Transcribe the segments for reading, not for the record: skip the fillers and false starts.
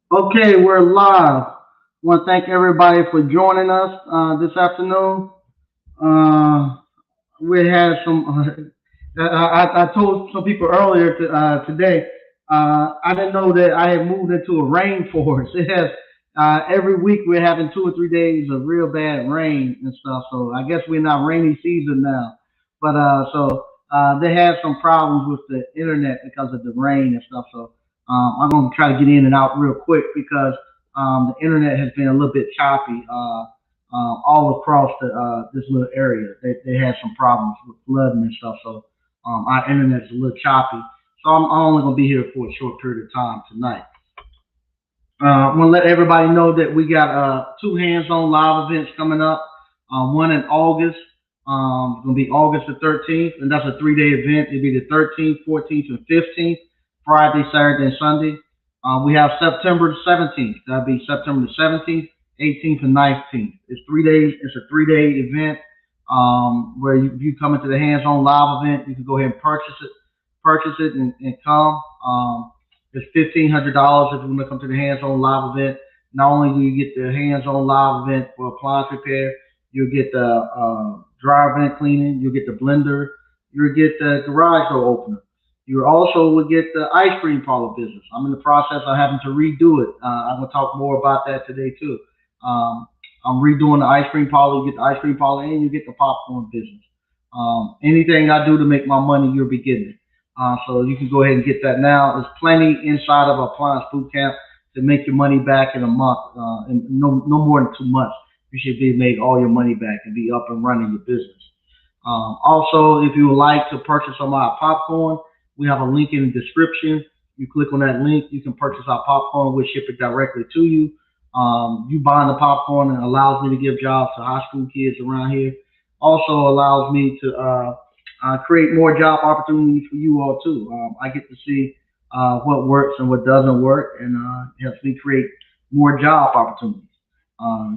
Okay, we're live. I want to thank everybody for joining us this afternoon. Uh, we had some. I told some people earlier today. I didn't know that I had moved into a rainforest. It has every week we're having 2 or 3 days of real bad rain and stuff. So I guess we're not rainy season now. But they had some problems with the internet because of the rain and stuff. So I'm gonna try to get in and out real quick because the internet has been a little bit choppy. All across this little area. They had some problems with flooding and stuff, so our internet's a little choppy. So I'm only going to be here for a short period of time tonight. I'm going to let everybody know that we got two hands-on live events coming up. One in August. It's going to be August the 13th, and that's a three-day event. It'll be the 13th, 14th, and 15th, Friday, Saturday, and Sunday. We have September the 17th. That'll be September the 17th, 18th, and 19th. It's 3 days. It's a three-day event where you come into the hands-on live event. You can go ahead and purchase it, and come. It's $1,500 if you want to come to the hands-on live event. Not only do you get the hands-on live event for appliance repair, you'll get the dry vent cleaning, you'll get the blender, you'll get the garage door opener. You also will get the ice cream parlor business. I'm in the process of having to redo it. I'm going to talk more about that today too. Um, I'm redoing the ice cream parlor. You get the ice cream parlor and you get the popcorn business. Anything I do to make my money, you'll be getting it. So you can go ahead and get that now. There's plenty inside of Appliance Boot Camp to make your money back in a month, and no more than 2 months. You should be made all your money back and be up and running your business. Also, if you would like to purchase some of our popcorn, we have a link in the description. You click on that link, you can purchase our popcorn. We'll ship it directly to you. You buying the popcorn and allows me to give jobs to high school kids around here. Also allows me to create more job opportunities for you all too. I get to see what works and what doesn't work, and helps me create more job opportunities,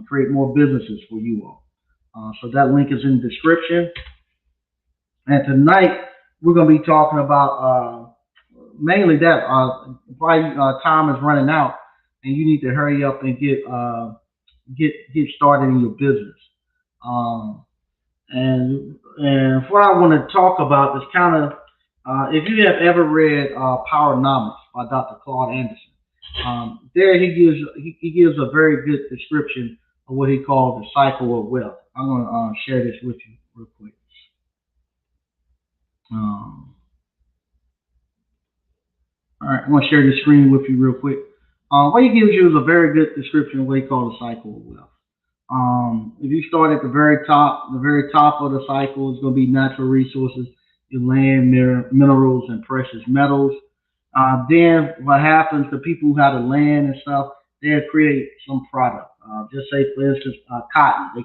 create more businesses for you all. So that link is in the description. And tonight we're going to be talking about mainly that. Probably time is running out, and you need to hurry up and get started in your business. Um, and what I want to talk about is kind of if you have ever read Powernomics by Dr. Claude Anderson. There he gives a very good description of what he calls the cycle of wealth. I'm going to share this with you real quick. Um, all right, I'm going to share the screen with you real quick. What he gives you is a very good description of what he calls the cycle of wealth. If you start at the very top of the cycle is going to be natural resources, your land, minerals, and precious metals. Then what happens? The people who have the land and stuff, they create some product. Just say, for instance, cotton.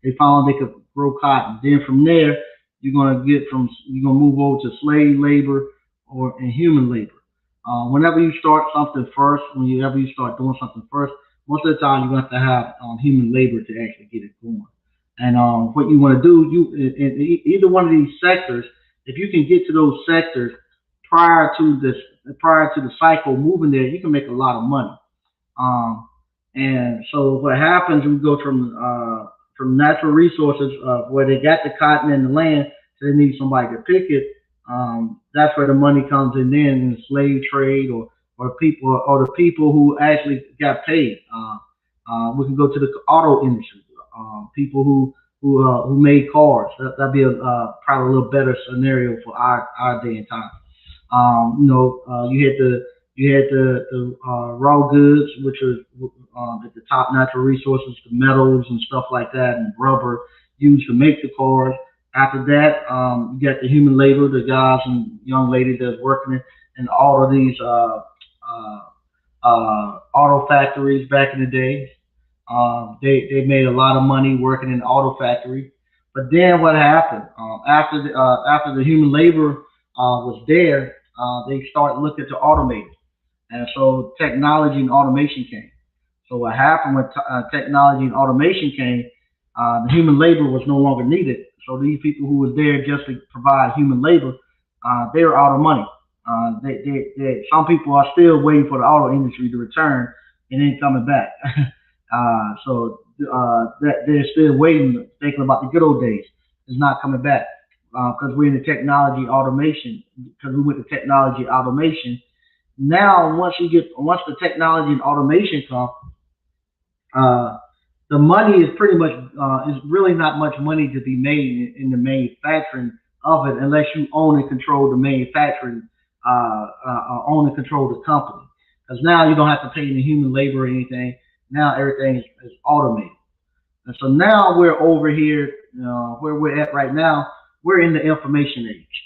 They found they could grow cotton. Then from there, you're gonna move over to slave labor or and human labor. Whenever you start something first, whenever you start doing something first, most of the time you have to have human labor to actually get it going. And what you want to do, in either one of these sectors, if you can get to those sectors prior to this, prior to the cycle moving there, you can make a lot of money. Um, and so what happens, we go from natural resources where they got the cotton and the land, so they need somebody to pick it. That's where the money comes in the slave trade or the people who actually got paid. We can go to the auto industry. People who made cars. That'd be probably a little better scenario for our day and time. You had the raw goods, which are at the top natural resources, the metals and stuff like that, and rubber used to make the cars. After that, you got the human labor, the guys and young ladies that's working in all of these auto factories back in the day. They made a lot of money working in the auto factory. But then what happened after the human labor was there? They started looking to automate it, and so technology and automation came. So what happened when technology and automation came? The human labor was no longer needed. So these people who were there just to provide human labor, they were out of money. Some people are still waiting for the auto industry to return and then coming back. That they're still waiting, thinking about the good old days. It's not coming back because we're in the technology automation. Because we went to technology automation. Now, once the technology and automation come, uh, the money is pretty much is really not much money to be made in the manufacturing of it unless you own and control the manufacturing, own and control the company. Because now you don't have to pay any human labor or anything. Now everything is automated. And so now we're over here, where we're at right now. We're in the information age.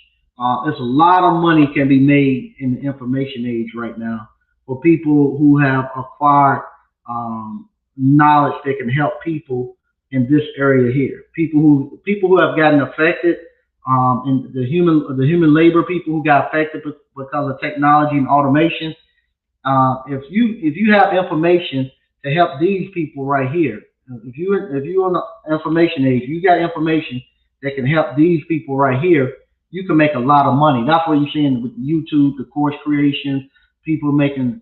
There's a lot of money can be made in the information age right now for people who have acquired knowledge that can help people in this area here. People who have gotten affected, in the human labor, people who got affected because of technology and automation. If you have information to help these people right here, if you're on the information age, you got information that can help these people right here, you can make a lot of money. That's what you're seeing with YouTube, the course creation, people making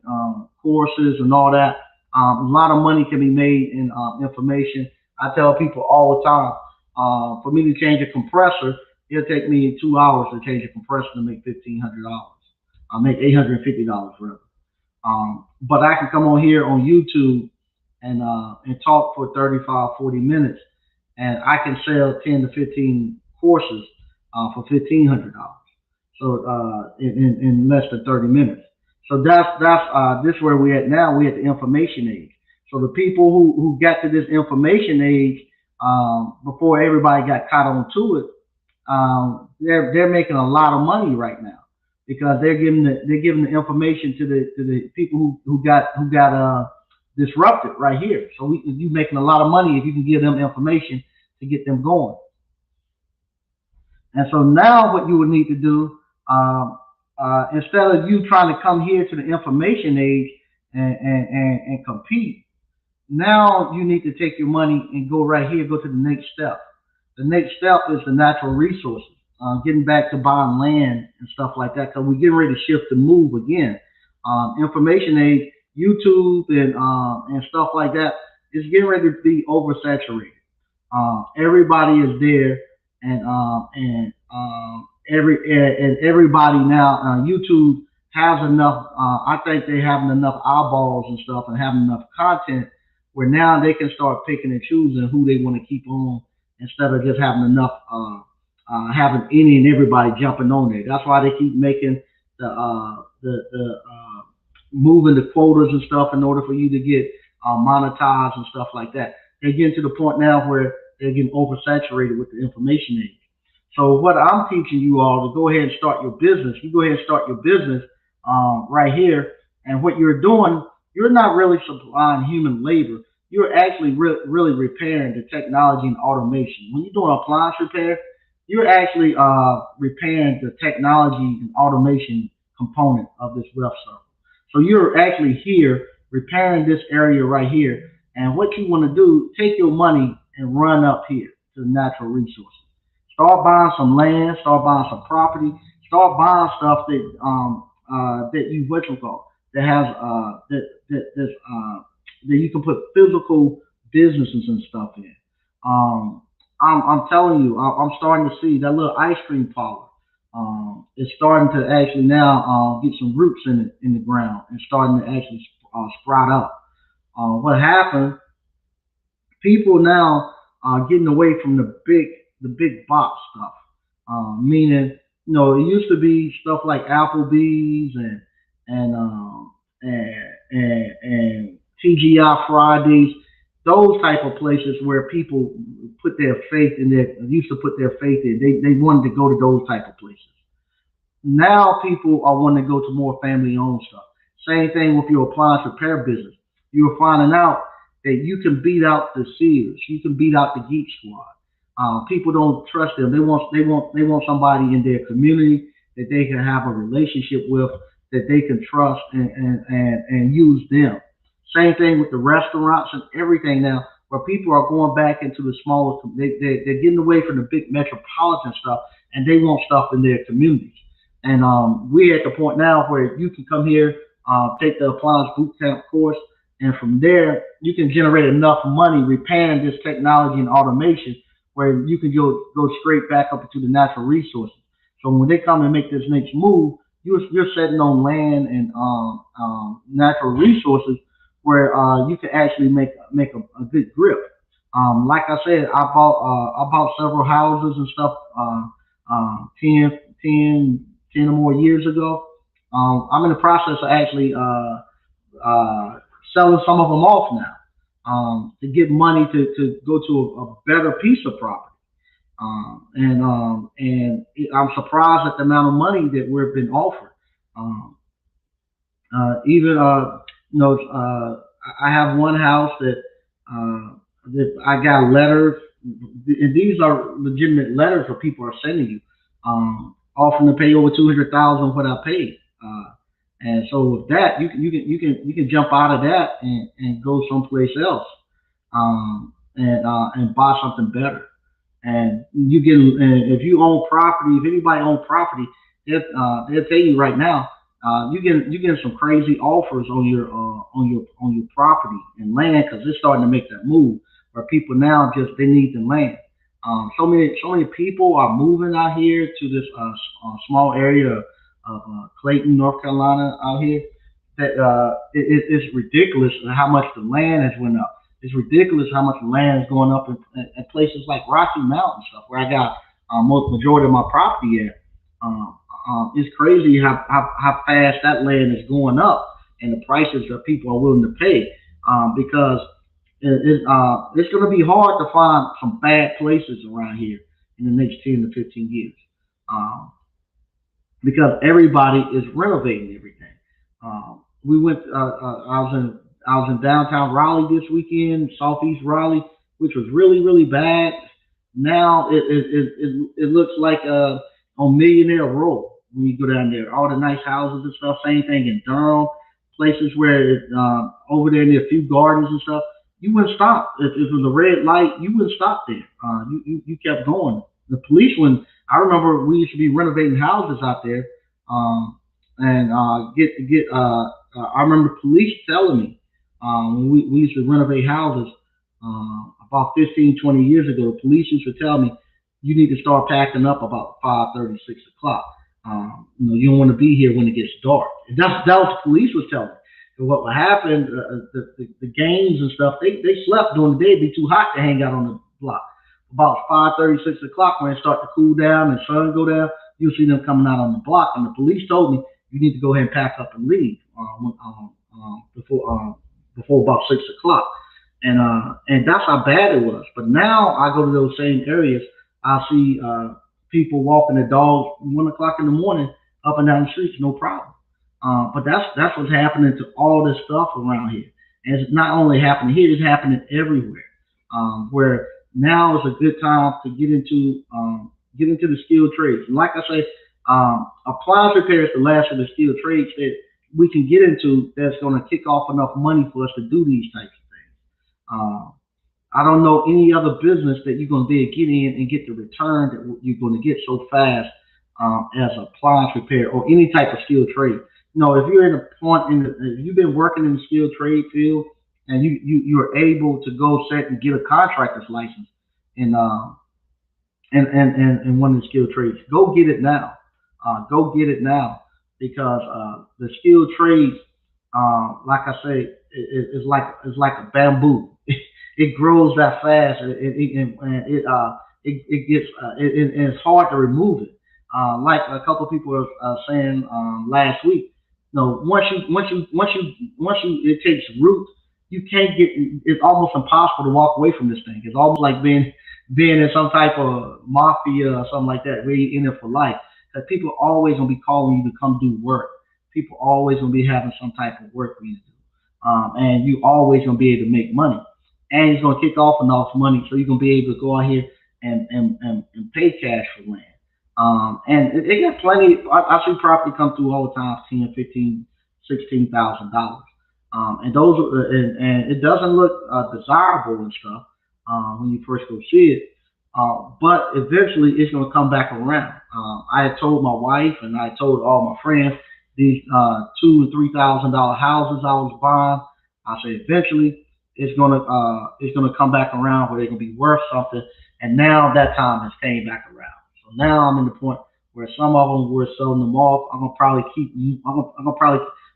courses and all that. A lot of money can be made in information. I tell people all the time, for me to change a compressor, it'll take me 2 hours to change a compressor to make $1,500. I make $850 rather. But I can come on here on YouTube and talk for 35, 40 minutes, and I can sell 10 to 15 courses for $1,500. So in less than 30 minutes. So that's this is where we're at now. We're at the information age. So the people who got to this information age before everybody got caught on to it, they're making a lot of money right now because they're giving the information to the people who got disrupted right here. So you making a lot of money if you can give them information to get them going. And so now what you would need to do, instead of you trying to come here to the information age and compete, now you need to take your money and go right here, go to the next step. The next step is the natural resources, getting back to buying land and stuff like that, because we're getting ready to shift and move again. Information age, YouTube and stuff like that is getting ready to be oversaturated. Everybody is there, and everybody now. YouTube has enough. I think they having enough eyeballs and stuff, and having enough content where now they can start picking and choosing who they want to keep on instead of just having enough. Having any and everybody jumping on there. That's why they keep making the moving the quotas and stuff in order for you to get monetized and stuff like that. They're getting to the point now where they're getting oversaturated with the information age. So what I'm teaching you all to go ahead and start your business. You go ahead and start your business right here. And what you're doing, you're not really supplying human labor. You're actually really repairing the technology and automation. When you're doing appliance repair, you're actually repairing the technology and automation component of this web server. So you're actually here repairing this area right here. And what you want to do, take your money and run up here to the natural resources. Start buying some land, start buying some property, start buying stuff that you what you call that has that you can put physical businesses and stuff in. I'm telling you, I'm starting to see that little ice cream parlor. It's starting to actually now get some roots in the ground and starting to actually sprout up. What happened? People now are getting away from the big box stuff. Meaning, it used to be stuff like Applebee's and TGI Fridays, those type of places where people put their faith in used to put their faith in. They wanted to go to those type of places. Now people are wanting to go to more family owned stuff. Same thing with your appliance repair business. You're finding out that you can beat out the Sears, you can beat out the Geek Squad. People don't trust them. They want somebody in their community that they can have a relationship with, that they can trust and use them. Same thing with the restaurants and everything now, where people are going back into the smaller. They're getting away from the big metropolitan stuff, and they want stuff in their communities. And we're at the point now where you can come here, take the appliance boot camp course, and from there you can generate enough money repairing this technology and automation where you can go straight back up into the natural resources. So when they come and make this next move, you're setting on land and natural resources where you can actually make a good grip. Like I said, I bought several houses and stuff 10, 10 or more years ago. I'm in the process of actually uh, selling some of them off now to get money to go to a better piece of property. And I'm surprised at the amount of money that we've been offered. Um, even I have one house that I got letters, and these are legitimate letters where people are sending you, offering to pay over 200,000 what I paid. And so with that, you can jump out of that and go someplace else, and buy something better. And and if you own property, if anybody owns property, they'll tell you right now, you get some crazy offers on your property and land because they're starting to make that move where people now just they need the land. So many people are moving out here to this small area of Clayton, North Carolina, out here. That it's ridiculous how much the land has went up. It's ridiculous how much the land is going up in places like Rocky Mountain stuff where I got most majority of my property at. It's crazy how fast that land is going up and the prices that people are willing to pay because it's going to be hard to find some bad places around here in the next 10 to 15 years. Um, because everybody is renovating everything. We went. I was in downtown Raleigh this weekend, southeast Raleigh, which was really bad. Now it looks like on Millionaire Row when you go down there. All the nice houses and stuff. Same thing in Durham, places where over there near a few gardens and stuff. You wouldn't stop if it was a red light. You wouldn't stop there. You kept going. The police when I remember we used to be renovating houses out there, and get. I remember police telling me when we used to renovate houses about 15, 20 years ago. The police used to tell me you need to start packing up about 5:30, 6 o'clock. You don't want to be here when it gets dark. And that was the police was telling me. And what happened, the gangs and stuff, they slept during the day. It'd be too hot to hang out on the block. About 5:30, 6 o'clock, when it start to cool down and sun go down, you'll see them coming out on the block. And the police told me you need to go ahead and pack up and leave before about 6 o'clock. And that's how bad it was. But now I go to those same areas, I see people walking their dogs 1 o'clock in the morning up and down the streets, no problem. But that's what's happening to all this stuff around here. And it's not only happening here; it's happening everywhere. Where now is a good time to get into the skilled trades. And like I say, appliance repair is the last of the skilled trades that we can get into that's going to kick off enough money for us to do these types of things. Uh, I don't know any other business that you're going to be able to get in and get the return that you're going to get so fast as appliance repair or any type of skilled trade. If you're in a point if you've been working in the skilled trade field and you're able to go set and get a contractor's license in and one of the skilled trades, go get it now. Go get it now because the skilled trades, like I say, is like a bamboo. It grows that fast, and it gets and it's hard to remove it. Like a couple of people were saying last week, once you it takes root, you can't get. It's almost impossible to walk away from this thing. It's almost like being in some type of mafia or something like that, where you're in it for life. Because people are always gonna be calling you to come do work. People are always gonna be having some type of work for you to do, and you always gonna be able to make money, and it's gonna kick off enough money so you're gonna be able to go out here and pay cash for land. And they got plenty. I see property come through all the time, 10, 15, $16,000. And those and it doesn't look desirable and stuff when you first go see it. But eventually it's going to come back around. I had told my wife and I told all my friends these $2,000 and $3,000 houses I was buying. I said eventually it's gonna come back around where they're gonna be worth something. And now that time has came back around. So now I'm in the point where some of them we're selling them off. I'm gonna probably keep. I'm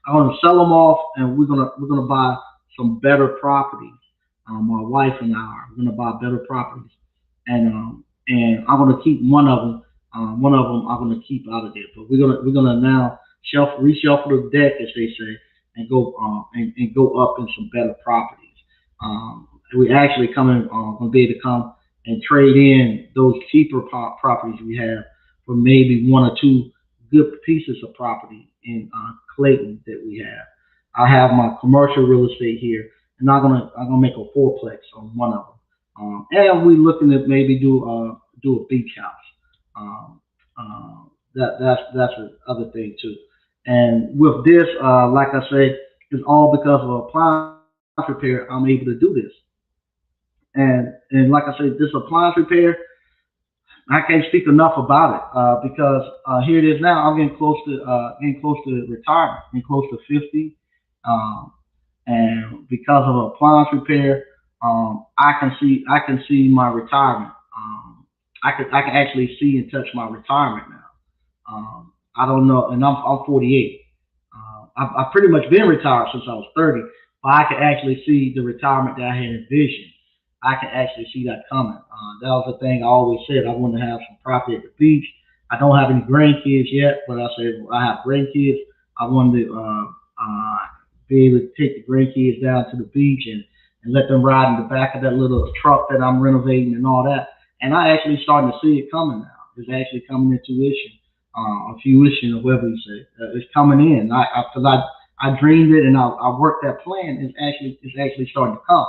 gonna sell them off, and we're gonna buy some better properties. My wife and I are gonna buy better properties, and I'm gonna keep one of them. One of them I'm gonna keep out of there. But we're gonna now reshuffle the deck, as they say, and go up in some better properties. We actually gonna be able to come and trade in those cheaper properties we have for maybe one or two good pieces of property in Clayton that we have. I have my commercial real estate here, and I'm gonna make a fourplex on one of them. And we looking to maybe do a beach house. Um, that's the other thing too. And with this, like I say, it's all because of appliance repair. I'm able to do this. And like I said, this appliance repair, I can't speak enough about it because here it is now. I'm getting close to retirement, getting close to 50, um, and because of appliance repair, I can see my retirement. I can actually see and touch my retirement now. I don't know, and I'm 48. I've pretty much been retired since I was 30, but I can actually see the retirement that I had envisioned. I can actually see that coming. That was the thing I always said. I want to have some property at the beach. I don't have any grandkids yet, but I said I have grandkids. I wanted to be able to take the grandkids down to the beach and let them ride in the back of that little truck that I'm renovating and all that. And I actually starting to see it coming now. It's actually coming into fruition, fruition or whatever you say. It's coming in. I dreamed it and I worked that plan. It's actually starting to come.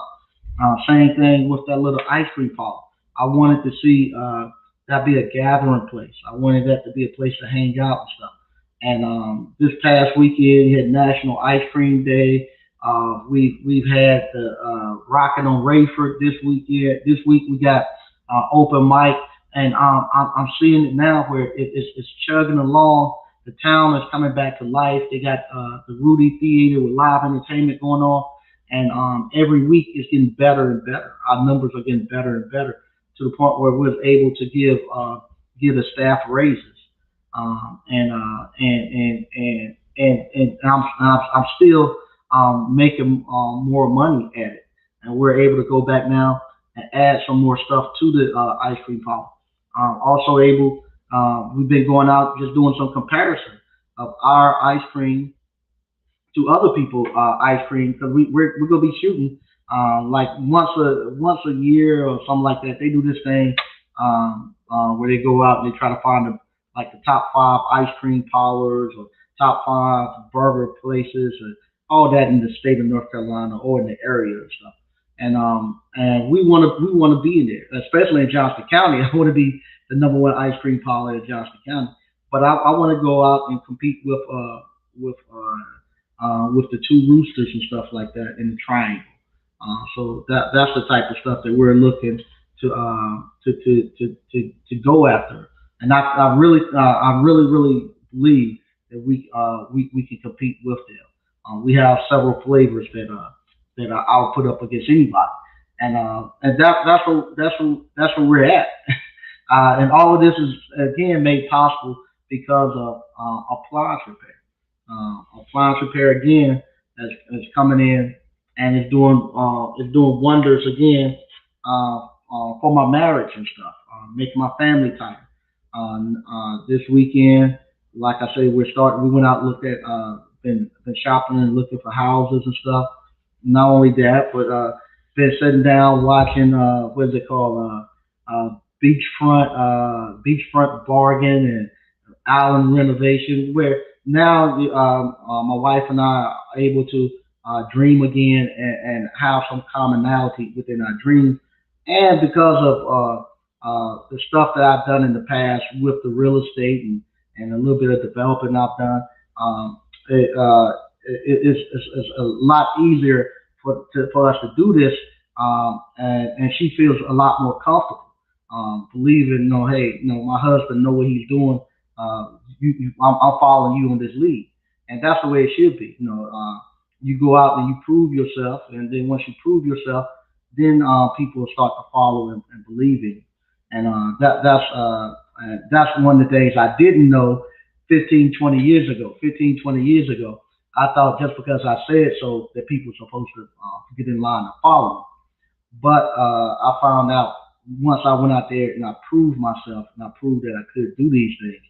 Same thing with that little ice cream parlor. I wanted to see that be a gathering place. I wanted that to be a place to hang out and stuff. And this past weekend, we had National Ice Cream Day. We've had the Rockin' on Rayford this weekend. This week we got open mic, and I'm seeing it now where it's chugging along. The town is coming back to life. They got the Rudy Theater with live entertainment going on, and every week it's getting better and better. Our numbers are getting better and better to the point where we're able to give the staff raises, and I'm still making more money at it, and we're able to go back now and add some more stuff to the ice cream parlor. Also able, we've been going out just doing some comparison of our ice cream to other people ice cream because we're gonna be shooting like once a year or something like that. They do this thing where they go out and they try to find like the top five ice cream parlors or top five burger places and all that in the state of North Carolina or in the area and stuff. And we want to be in there, especially in Johnston County. I want to be the number one ice cream parlor in Johnston County. But I want to go out and compete with the two roosters and stuff like that in the triangle. So that's the type of stuff that we're looking to go after. And I really believe that we can compete with them. We have several flavors that I'll put up against anybody, and that's where we're at. And all of this is again made possible because of appliance repair. Appliance repair again is coming in and is doing wonders again for my marriage and stuff, making my family tighter. This weekend, like I say, we went out and looked at been shopping and looking for houses and stuff. Not only that, but been sitting down watching what is it called beachfront bargain and island renovation, where now my wife and I are able to dream again and have some commonality within our dreams. And because of the stuff that I've done in the past with the real estate and a little bit of developing I've done, it, uh, it's a lot easier for us to do this, and she feels a lot more comfortable. believing, hey, my husband know what he's doing. I'm following you on this lead, and that's the way it should be. You go out and you prove yourself, and then once you prove yourself, then people will start to follow and believe in you. And that's one of the things I didn't know 15, 20 years ago. 15, 20 years ago, I thought just because I said so that people were supposed to get in line and follow me. But I found out once I went out there and I proved myself and I proved that I could do these things.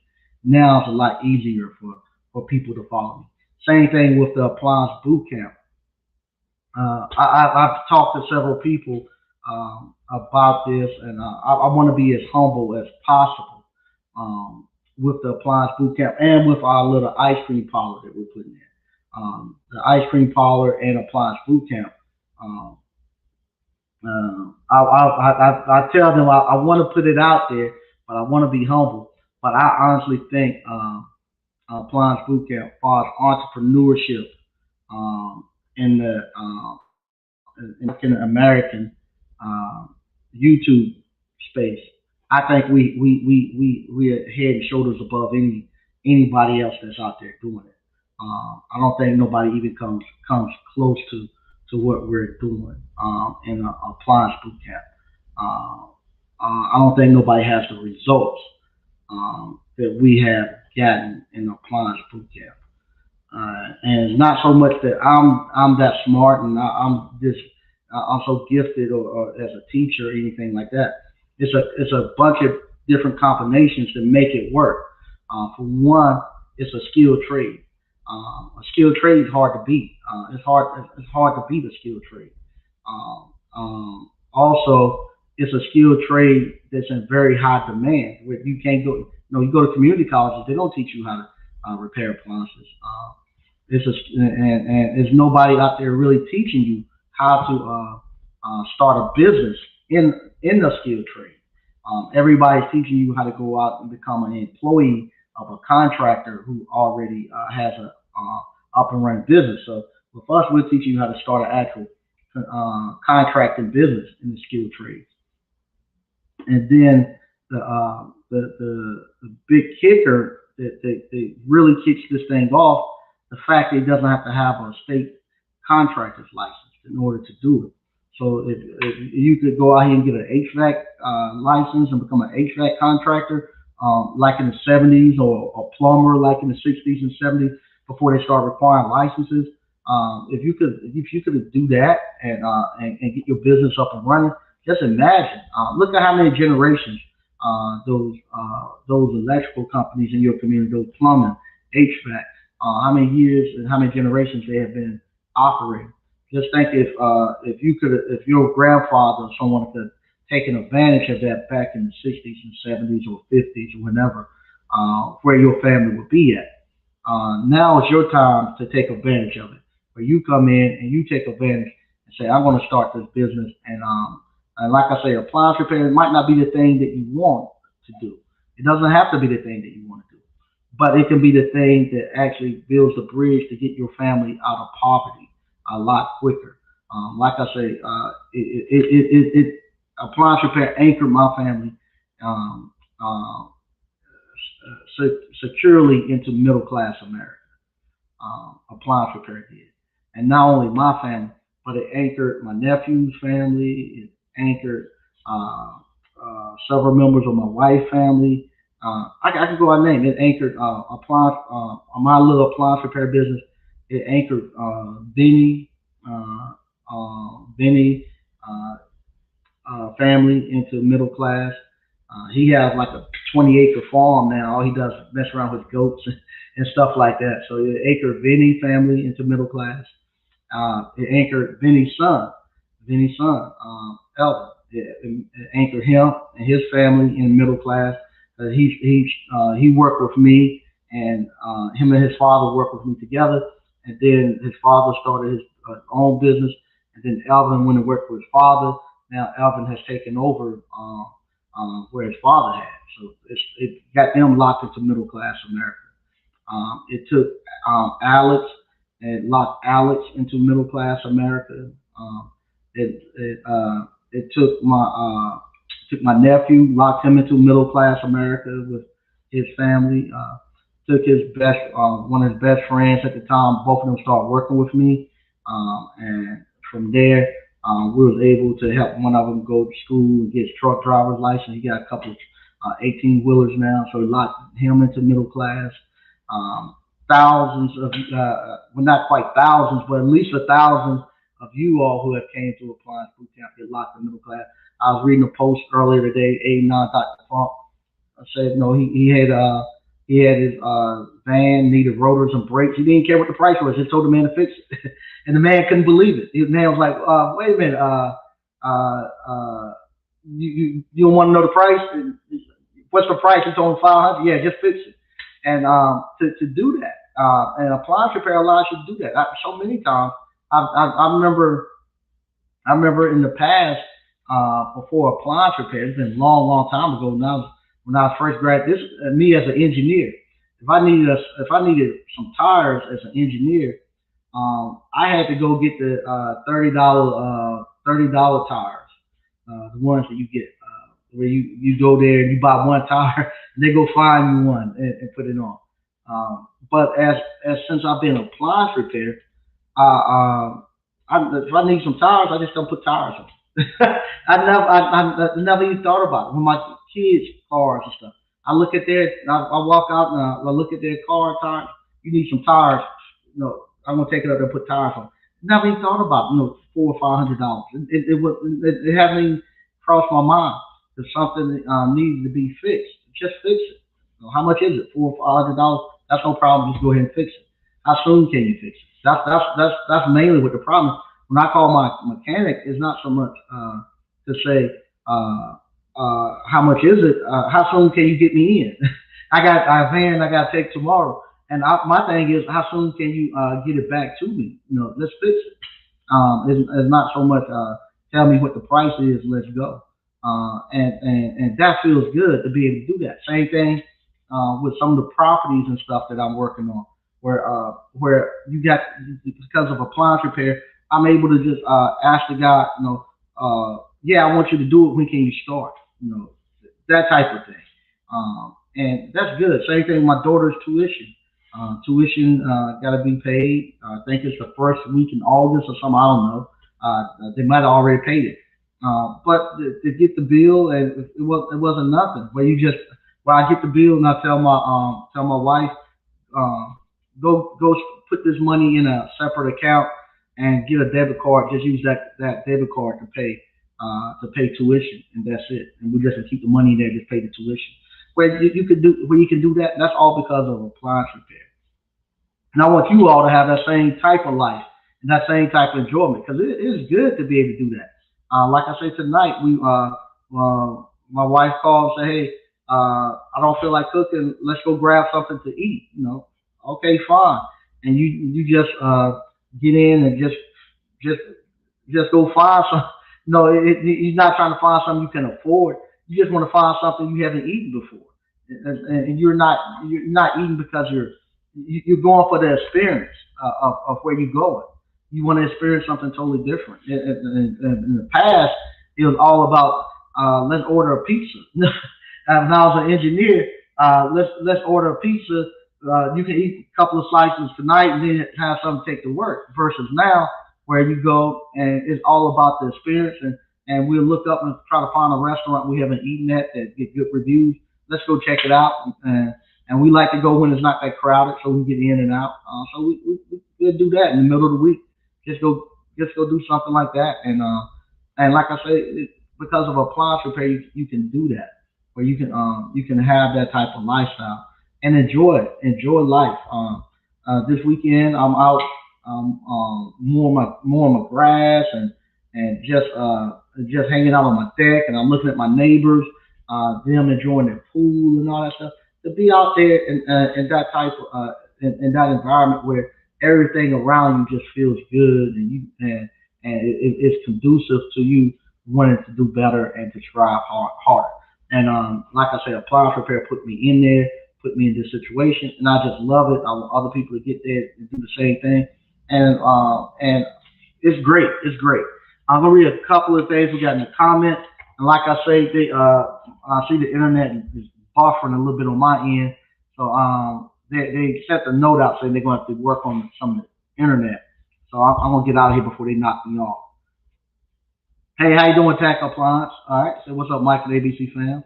Now it's a lot easier for people to follow me. Same thing with the appliance boot camp. I've talked to several people about this, and I want to be as humble as possible with the appliance boot camp and with our little ice cream parlor that we're putting in. The ice cream parlor and appliance boot camp. Um, I tell them I want to put it out there, but I want to be humble. But I honestly think appliance boot camp, as far as entrepreneurship in the in American uh, YouTube space, I think we are head and shoulders above anybody else that's out there doing it. I don't think nobody even comes close to what we're doing in a appliance boot camp. Uh, I don't think nobody has the results that we have gotten in appliance boot camp. And it's not so much that I'm that smart and I'm just I'm so gifted or as a teacher or anything like that. It's a bunch of different combinations that make it work. For one, it's a skilled trade. A skilled trade is hard to beat. It's hard to beat a skilled trade. Also, it's a skilled trade that's in very high demand. Where you can't go, you go to community colleges, they don't teach you how to repair appliances. And there's nobody out there really teaching you how to start a business in the skilled trade. Everybody's teaching you how to go out and become an employee of a contractor who already has a up and running business. So with us, we're teaching you how to start an actual contracting business in the skilled trades. And then the big kicker that really kicks this thing off, the fact that it doesn't have to have a state contractor's license in order to do it. So if you could go out here and get an HVAC license and become an HVAC contractor, like in the 70s, or a plumber like in the 60s and 70s, before they start requiring licenses. If you could do that and get your business up and running, just imagine. Look at how many generations those electrical companies in your community, those plumbing, HVAC, how many years and how many generations they have been operating. Just think if your grandfather or someone could taken advantage of that back in the 60s and 70s or 50s or whenever, where your family would be at. Now it's your time to take advantage of it. Where you come in and you take advantage and say, I'm going to start this business. And like I say, appliance repair might not be the thing that you want to do. It doesn't have to be the thing that you want to do, but it can be the thing that actually builds the bridge to get your family out of poverty a lot quicker. Like I say, appliance repair anchored my family um, securely into middle class America. Appliance repair did. And not only my family, but it anchored my nephew's family. It anchored uh, several members of my wife's family. I could go out and name it. Anchored my little appliance repair business. It anchored Benny uh, family into middle class. He has like a 20-acre farm now. All he does is mess around with goats and stuff like that. So it anchored Vinny family into middle class. It anchored Vinny's son, Elvin. It anchored him and his family in middle class. He worked with me, and him and his father worked with me together. And then his father started his own business, and then Elvin went and worked with his father. Now Elvin has taken over where his father had. So it got them locked into middle class America. It took Alex and locked Alex into middle class America. It took my Took my nephew, locked him into middle class America with his family. Took his best, one of his best friends at the time. Both of them started working with me, and from there, we was able to help one of them go to school and get his truck driver's license. He got a couple of 18 wheelers now, so we locked him into middle class. Um, Thousands of, well, not quite thousands, but at least a thousand of you all who have came to Appliance Boot Camp get locked in middle class. I was reading a post earlier today, 89 Dr. Funk said no, he had his van needed rotors and brakes. He didn't care what the price was. Just told the man to fix it, and the man couldn't believe it. The man was like, "Wait a minute, you don't want to know the price? What's the price?" He told him 500. Yeah, just fix it. And to do that, and appliance repair allows you to do that. So many times, I remember in the past, before appliance repair, it's been a long, long time ago. Now, when I was first grad, this me as an engineer, if I needed some tires as an engineer, I had to go get the $30 tires, the ones that you get where you go there and you buy one tire and they go find you one and put it on. But as since I've been appliance repair, if I need some tires, I just don't put tires on. I never even thought about it. When my kids' cars and stuff, I walk out and I look at their car tires. You need some tires. I'm gonna take it up there and put tires on. Never even thought about $400 or $500. It hasn't even crossed my mind that something needs to be fixed. Just fix it. How much is it? $400 or $500? That's no problem. Just go ahead and fix it. How soon can you fix it? That's mainly what the problem is. When I call my mechanic, it's not so much to say how much is it. How soon can you get me in? I got a van I got to take tomorrow, and my thing is how soon can you get it back to me? Let's fix it. It's not so much tell me what the price is. Let's go. And that feels good to be able to do that. Same thing with some of the properties and stuff that I'm working on, where you got, because of appliance repair, I'm able to just ask the guy, yeah, I want you to do it. When can you start? That type of thing. And that's good. Same thing with my daughter's tuition. Tuition got to be paid. I think it's the first week in August or something. I don't know. They might have already paid it. But to get the bill, and it wasn't nothing. Where I get the bill and I tell my wife, go put this money in a separate account and get a debit card. Just use that debit card to pay tuition, and that's it. And we just keep the money there, just pay the tuition. Where you can do that, that's all because of appliance repair. And I want you all to have that same type of life and that same type of enjoyment, because it is good to be able to do that. Like I say tonight, my wife called and said, "Hey, I don't feel like cooking. Let's go grab something to eat." Okay, fine. And you just get in and just go find some. No, you're not trying to find something you can afford. You just want to find something you haven't eaten before, and you're not eating because you're going for the experience of where you're going. You want to experience something totally different. In the past, it was all about let's order a pizza. And when I was an engineer, let's order a pizza. You can eat a couple of slices tonight and then have something to take to work. Versus now, where you go and it's all about the experience, and we'll look up and try to find a restaurant we haven't eaten at that get good reviews. Let's go check it out. And we like to go when it's not that crowded, so we get in and out. So we'll do that in the middle of the week. Just go do something like that. And like I say, because of appliance repair, you can do that, where you can have that type of lifestyle and enjoy life. This weekend I'm out more on my grass and just hanging out on my deck, and I'm looking at my neighbors, them enjoying their pool and all that stuff. To be out there in that type of in that environment where everything around you just feels good, and it's conducive to you wanting to do better and to strive harder. And like I said, appliance repair put me in there, put me in this situation, and I just love it. I want other people to get there and do the same thing, and it's great. It's great. I'm gonna read a couple of things we got in the comments. And like I say, I see the internet is buffering a little bit on my end. So they sent a note out saying they're going to have to work on some of the internet. So I'm gonna get out of here before they knock me off. Hey, how you doing, Tech Appliance? All right. So what's up, Mike from ABC fam?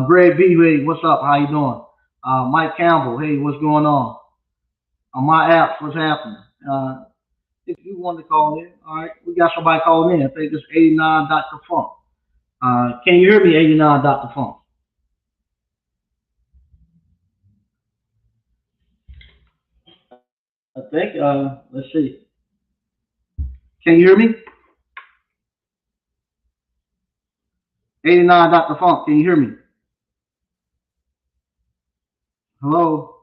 Greg B, hey, what's up? How you doing? Mike Campbell, hey, what's going on? On my apps, what's happening? If you want to call in, all right, we got somebody calling in. I think it's 89 Dr. Funk. Can you hear me, 89 Dr. Funk? I think, let's see. Can you hear me? 89 Dr. Funk, can you hear me? Hello?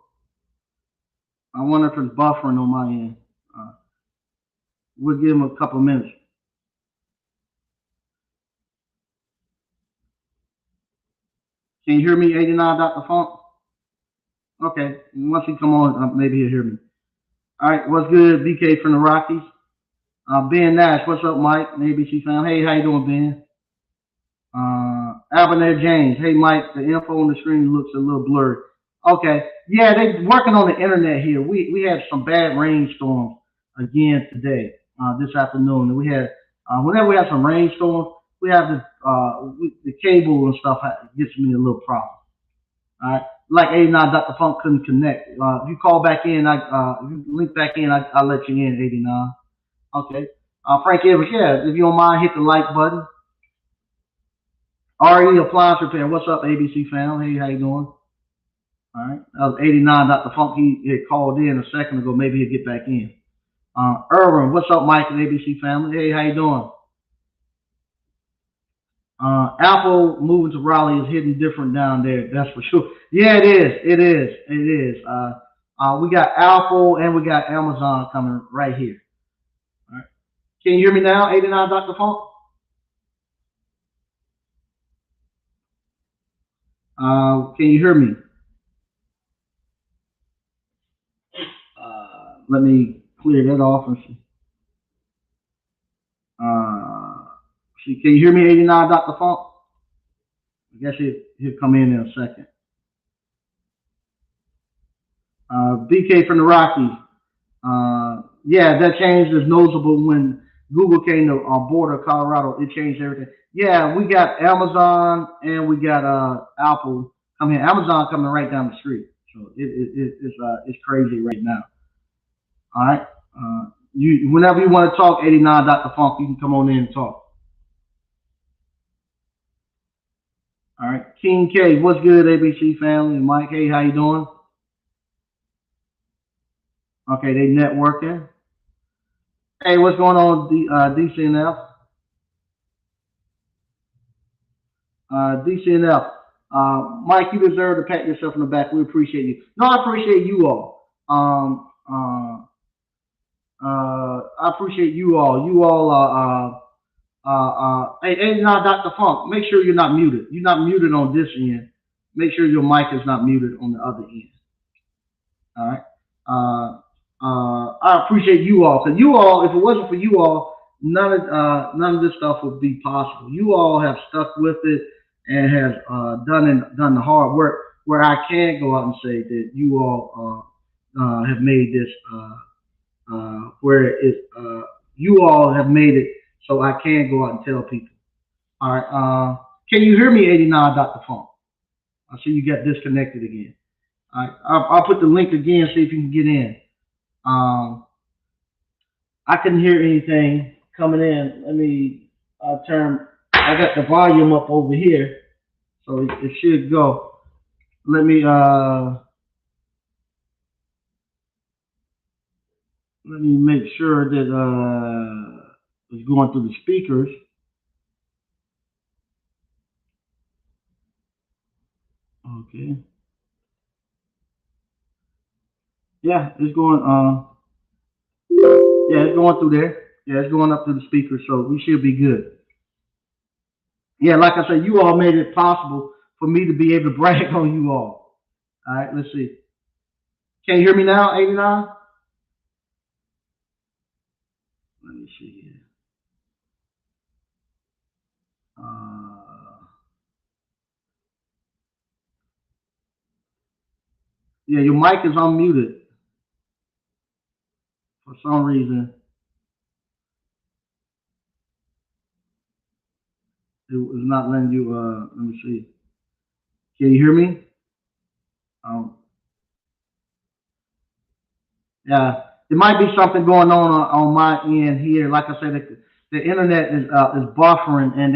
I wonder if it's buffering on my end. Uh, we'll give him a couple minutes. Can you hear me, 89 Dr. Funk? Okay, once he come on, maybe he'll hear me. All right, what's good, BK from the Rockies? Ben Nash, what's up, Mike? ABC fam. Hey, how you doing, Ben? Abner James. Hey, Mike, the info on the screen looks a little blurry. Okay. Yeah, they working on the internet here. We had some bad rainstorms again today, this afternoon. And we had, whenever we have some rainstorms, we have the cable and stuff gets me a little problem. All right. Like 89 Dr. Funk couldn't connect. If you call back in, if you link back in, I'll let you in, 89. Okay. Frank Evans, yeah, if you don't mind, hit the like button. RE Appliance Repair. What's up, ABC fam? Hey, how you doing? All right. That was 89. Dr. Funk, he had called in a second ago. Maybe he'll get back in. Irwin, what's up, Mike and ABC family? Hey, how you doing? Apple moving to Raleigh is hitting different down there. That's for sure. Yeah, it is. It is. It is. We got Apple and we got Amazon coming right here. All right. Can you hear me now, 89, Dr. Funk? Can you hear me? Let me clear that off and see. Can you hear me, 89, Dr. Funk? I guess he'll come in a second. BK from the Rockies. Yeah, that change is noticeable when Google came to our border, Colorado. It changed everything. Yeah, we got Amazon and we got Apple coming. Amazon coming right down the street. So it's crazy right now. All right. You whenever you want to talk, 89 Dr. Funk, you can come on in and talk. All right. King K, what's good, ABC family? And Mike, hey, how you doing? Okay, they networking. Hey, what's going on, DCNF? DCNF. Mike, you deserve to pat yourself on the back. We appreciate you. No, I appreciate you all. I appreciate you all. You all hey, now, Dr. Funk, make sure you're not muted. You're not muted on this end. Make sure your mic is not muted on the other end. All right. I appreciate you all because you all, if it wasn't for you all, none of this stuff would be possible. You all have stuck with it and have done the hard work. Where I can go out and say that you all have made this where it you all have made it so I can go out and tell people. All right. Can you hear me, 89, Dr. Funk? I see you got disconnected again. All right. I'll put the link again, see if you can get in. Um, I couldn't hear anything coming in. Let me turn. I got the volume up over here, so it should go. Let me make sure that it's going through the speakers. Okay. Yeah, it's going. Yeah, it's going through there. Yeah, it's going up through the speakers, so we should be good. Yeah, like I said, you all made it possible for me to be able to brag on you all. All right, let's see. Can you hear me now, 89? Let me see here. Yeah, your mic is unmuted for some reason. It was not letting you. Let me see. Can you hear me? Um, yeah, there might be something going on my end here. Like I said, the internet is buffering, and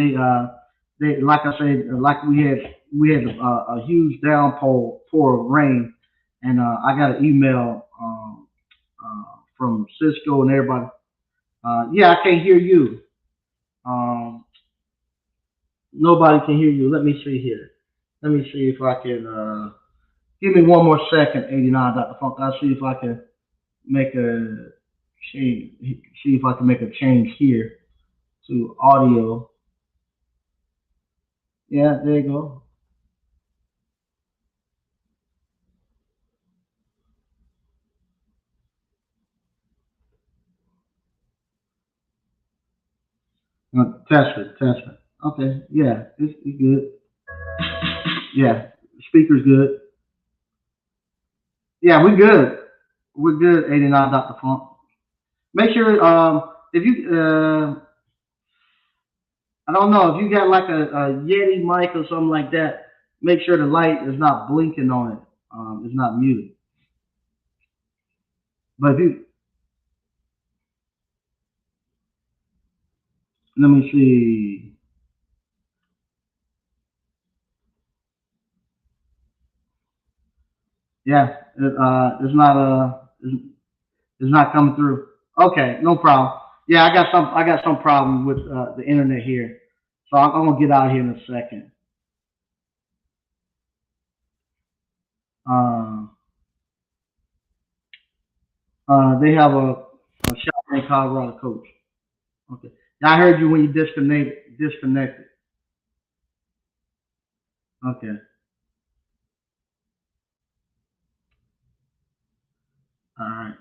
they like I said, like we had a huge downpour pour of rain, and I got an email from Cisco and everybody. Yeah, I can't hear you. Um, Nobody can hear you. Let me see here. Let me see if I can. Give me one more second, 89 Dr. Funk. I'll see if I can make a change. See if I can make a change here to audio. Yeah, there you go. Test it, test it. Okay, yeah, it's good. Yeah, speaker's good. Yeah, we're good. We're good, 89 Dr. Funk. Make sure if you I don't know if you got like a Yeti mic or something like that. Make sure the light is not blinking on it. It's not muted. But if you let me see. Yeah, it's not coming through. Okay, no problem. Yeah, I got some problem with the internet here, so I'm gonna get out here in a second. Uh, they have a shop in Colorado coach. Okay, yeah, I heard you when you disconnected. Okay, all right.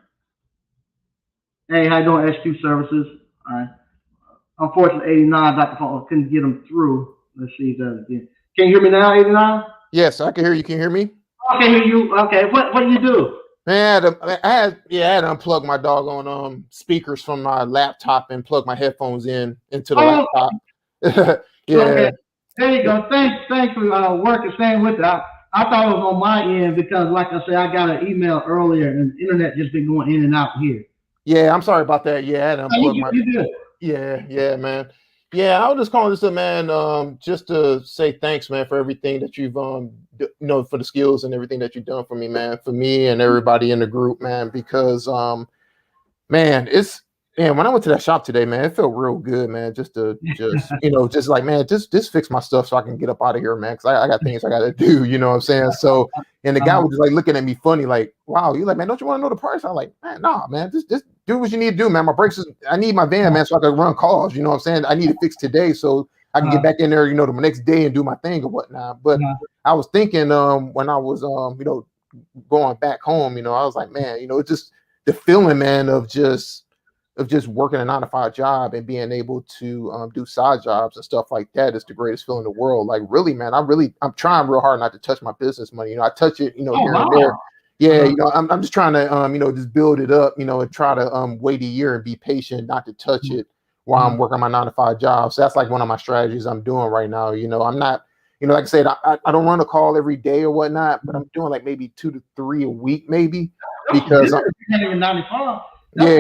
Hey, how you doing, SQ Services? All right. Unfortunately, 89 Dr. Paul couldn't get them through. Let's see if that again. Can you hear me now, 89? Yes, I can hear you. Can you hear me? I can hear you. Okay, what do you do? Man, I had to unplug my doggone speakers from my laptop and plug my headphones into the Oh, laptop. okay. Yeah. There you go. Thanks for working, staying with that. I thought it was on my end because, like I said, I got an email earlier and the internet just been going in and out here. Yeah, I'm sorry about that. Yeah, I had to No, unplug my you good. yeah, man. Yeah, I was just calling this a man, just to say thanks, man, for everything that you've for the skills and everything that you've done for me, man, for me and everybody in the group, man, because man, when I went to that shop today, man, it felt real good, man. Just like, man, just fix my stuff so I can get up out of here, man. Cause I got things I gotta do, you know what I'm saying? So, and the guy Uh, was just like looking at me funny, like, wow, you like, man, don't you want to know the price? I'm like, man, nah, man, just do what you need to do, man. I need my van, man, so I can run calls, you know what I'm saying? I need it fixed today so I can get uh, back in there, the next day and do my thing or whatnot. But uh, I was thinking, when I was going back home, I was like, man, it's just the feeling, man, of just working a 9 to 5 job and being able to do side jobs and stuff like that is the greatest feeling in the world. Like, really, man, I'm trying real hard not to touch my business money. I touch it, oh, here and there. wow. Yeah, Uh, I'm just trying to, just build it up, and try to wait a year and be patient, not to touch it while I'm uh, working my 9 to 5 job. So that's like one of my strategies I'm doing right now. I'm not, like I said, I don't run a call every day or whatnot, but I'm doing like maybe 2 to 3 a week, maybe, that's good. because You're 95. That's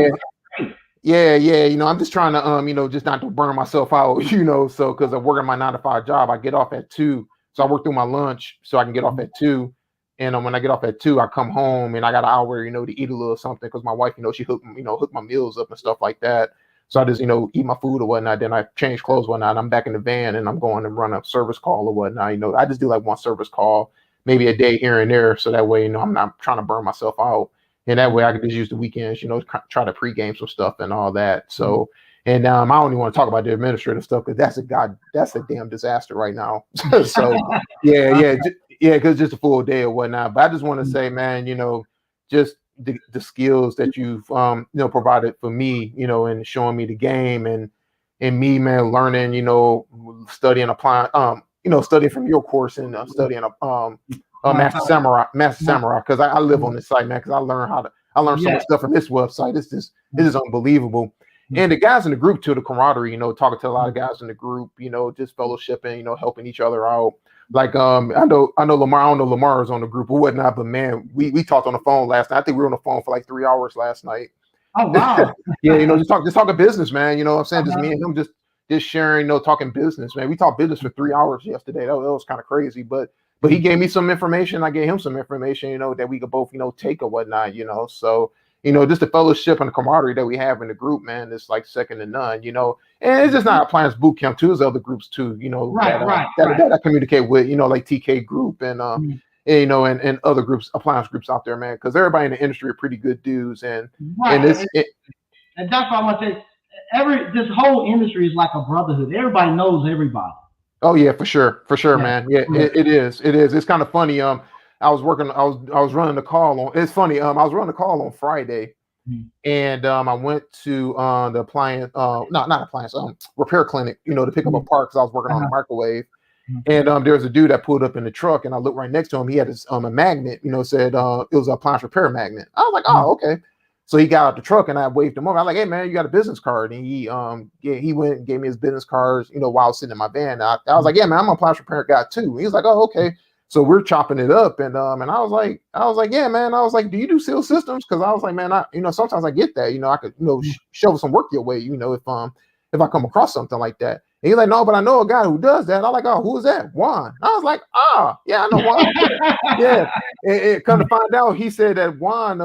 yeah, great. yeah. I'm just trying to just not to burn myself out, so because I'm working my 9 to 5 job, I get off at 2. So I work through my lunch so I can get off at 2. And when I get off at 2, I come home and I got an hour, to eat a little something because my wife, she hook my meals up and stuff like that. So I just, eat my food or whatnot. Then I change clothes or whatnot. I'm back in the van and I'm going to run a service call or whatnot. I just do like one service call, maybe a day here and there. So that way, I'm not trying to burn myself out. And that way I can just use the weekends, try to pregame some stuff and all that. So, and I only want to talk about the administrative stuff because that's a damn disaster right now. So, yeah, because just a full day or whatnot. But I just want to say, man, just the skills that you've provided for me, and showing me the game and me, man, learning, studying, applying, studying from your course and studying Master Samurai, because I live on this site, man, because I learned so much stuff from this website. It's unbelievable. And the guys in the group too, the camaraderie, talking to a lot of guys in the group, just fellowshipping, helping each other out. Like I know Lamar, I don't know Lamar is on the group or whatnot, but man, we talked on the phone last night. I think we were on the phone for like 3 hours last night. Oh wow. Yeah, just talking business, man. You know what I'm saying? Just me and him just sharing, talking business, man. We talked business for 3 hours yesterday. That was kind of crazy, but he gave me some information. I gave him some information, that we could both, take or whatnot, So, just the fellowship and the camaraderie that we have in the group, man, it's like second to none, And it's just not Appliance Boot Camp too. There's other groups too, that I communicate with, like TK Group and and other groups, appliance groups out there, man. Because everybody in the industry are pretty good dudes, and that's what I want to say. This whole industry is like a brotherhood. Everybody knows everybody. Oh yeah, for sure, man. Yeah, it is. It's kind of funny. I was running the call on. It's funny. I was running the call on Friday, and I went to the appliance, not appliance, repair clinic, to pick up a part because I was working on a microwave. And there was a dude that pulled up in the truck, and I looked right next to him. He had his a magnet, said it was an appliance repair magnet. I was like, oh, okay. So he got out the truck, and I waved him over. I was like, hey man, you got a business card? And he went and gave me his business cards, while I was sitting in my van. I was like, yeah man, I'm a appliance repair guy too. He was like, oh okay. So we're chopping it up, and I was like, yeah man. I was like, do you do seal systems? Because I was like, man, sometimes I get that, I could shovel some work your way, if I come across something like that. And he's like, no, but I know a guy who does that. I'm like, oh, who is that? Juan. I was like, yeah, I know Juan. Yeah. And come to find out, he said that Juan,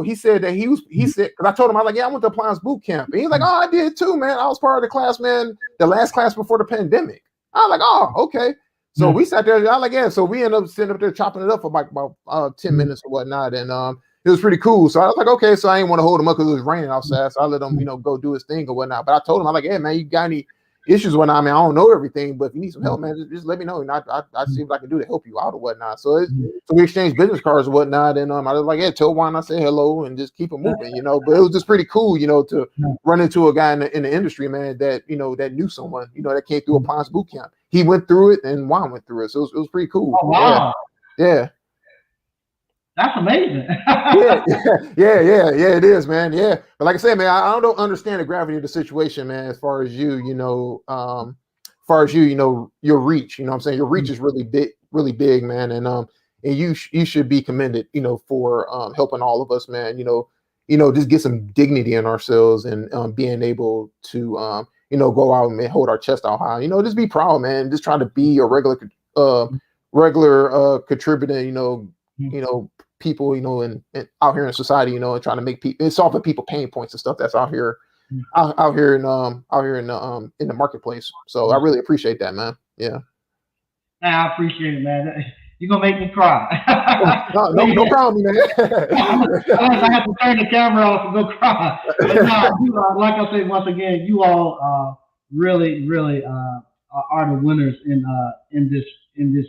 he said that he said, because I told him, I was like, yeah, I went to Appliance Boot Camp. And he's like, oh, I did too, man. I was part of the class, man, the last class before the pandemic. I was like, oh, okay. So we sat there, I was like, yeah. So we ended up sitting up there chopping it up for like about 10 minutes or whatnot. And it was pretty cool. So I was like, okay. So I didn't want to hold him up because it was raining outside. So I let him, go do his thing or whatnot. But I told him, I'm like, hey, man, you got any issues when I don't know everything, but if you need some help, man, just let me know, and I see what I can do to help you out or whatnot. So we exchanged business cards or whatnot, and I was like, yeah, tell Juan I say hello and just keep it moving, But it was just pretty cool, to run into a guy in the industry, man, that that knew someone, that came through Appliance Boot Camp. He went through it, and Juan went through it, so it was pretty cool. Oh, wow. Yeah. That's amazing. yeah, it is, man. Yeah, but like I said, man, I don't understand the gravity of the situation, man. As far as your reach, what I'm saying, your reach is really big, man, and you should be commended, for helping all of us, man. Just get some dignity in ourselves and being able to go out and hold our chest out high. Just be proud, man. Just try to be a regular contributor. People, and out here in society, and trying to make people and solving people pain points and stuff that's out here in the marketplace. So I really appreciate that, man. Yeah. I appreciate it, man. You're gonna make me cry. no problem, man. I have to turn the camera off and go cry. But like I say once again, you all really are the winners in this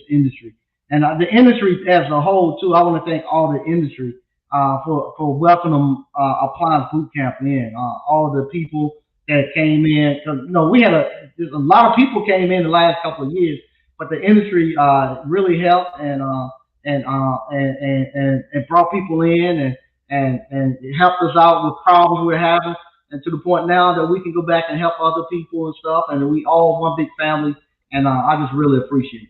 industry. And the industry as a whole, too, I want to thank all the industry for welcoming Appliance Boot Camp in. All the people that came in. Cause, we had a lot of people came in the last couple of years, but the industry really helped and brought people in and helped us out with problems we're having. And to the point now that we can go back and help other people and stuff. And we all one big family. And I just really appreciate it.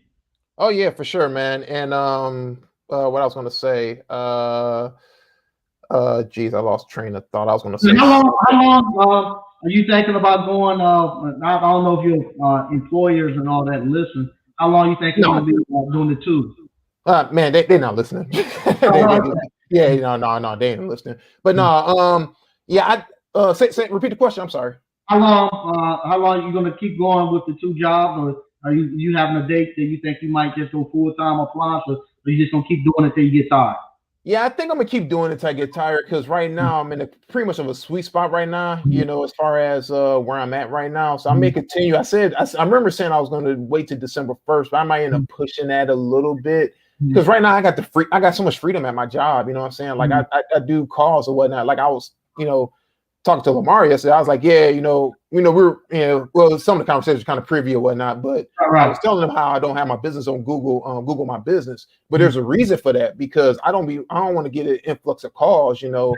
Oh yeah, for sure, man. And what I was gonna say, geez, I lost train of thought. I was gonna say. How long are you thinking about going? I don't know if your employers and all that listen. How long you think you're gonna be doing the tour? Man, they're not listening. Yeah, no, they ain't listening. But no, yeah, repeat the question. I'm sorry. How long are you gonna keep going with the two jobs, or are you having a date that you think you might just go full-time appliance, or are you just going to keep doing it till you get tired? Yeah, I think I'm going to keep doing it till I get tired, because right now I'm in pretty much of a sweet spot right now, as far as where I'm at right now. So I may continue. I remember saying I was going to wait till December 1st, but I might end up pushing that a little bit, because right now I got so much freedom at my job. You know what I'm saying? Like I do calls or whatnot. Like I was, talking to Lamar yesterday, I was like, yeah, well, some of the conversations kind of preview or whatnot, but I Right. was telling them how I don't have my business on Google My Business, but there's a reason for that because I don't want to get an influx of calls, and and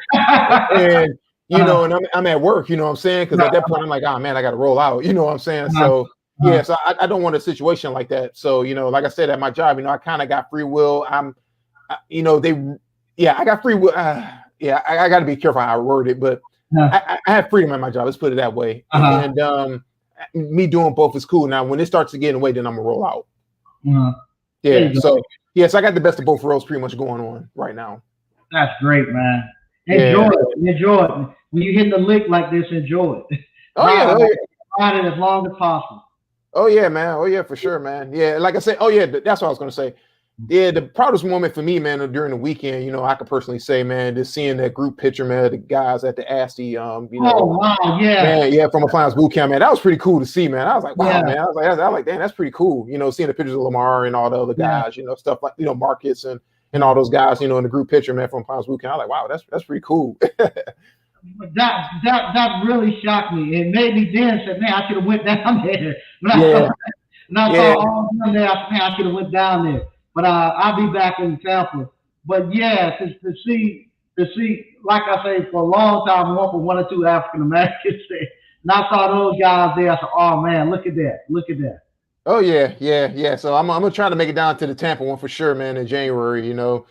I'm at work, you know what I'm saying? Because at that point I'm like, oh man, I got to roll out, you know what I'm saying? So yeah, so I don't want a situation like that. So like I said, at my job, I kind of got free will. I got free will. I got to be careful how I word it, but I have freedom at my job. Let's put it that way. And me doing both is cool. Now, when it starts to get in the way, then I'm gonna roll out. Yeah. So yes, I got the best of both worlds pretty much going on right now. That's great, man. Enjoy it. Enjoy it. When you hit the lick like this, enjoy it. Ride it as long as possible. Oh yeah, man. Oh yeah, for sure, man. Yeah, like I said. Oh yeah, that's what I was gonna say. Yeah, the proudest moment for me, man, during the weekend, I could personally say, man, just seeing that group picture, man, the guys at the ASTI, oh wow, yeah, man, yeah, from Appliance Boot Camp, man, that was pretty cool to see, man. I was like, wow, man, I was like, damn, that's pretty cool, seeing the pictures of Lamar and all the other guys, stuff like, Marcus and all those guys, in the group picture, man, from Appliance Boot Camp. I was like, wow, that's pretty cool. that really shocked me. It made me then say, man, I should have went down there. When I saw all of them there, I should have went down there. But I'll be back in Tampa. But yeah, to see, like I say, for a long time, I went for one or two African Americans there. And I saw those guys there. I said, oh man, look at that. Oh yeah. So I'm gonna try to make it down to the Tampa one for sure, man, in January. So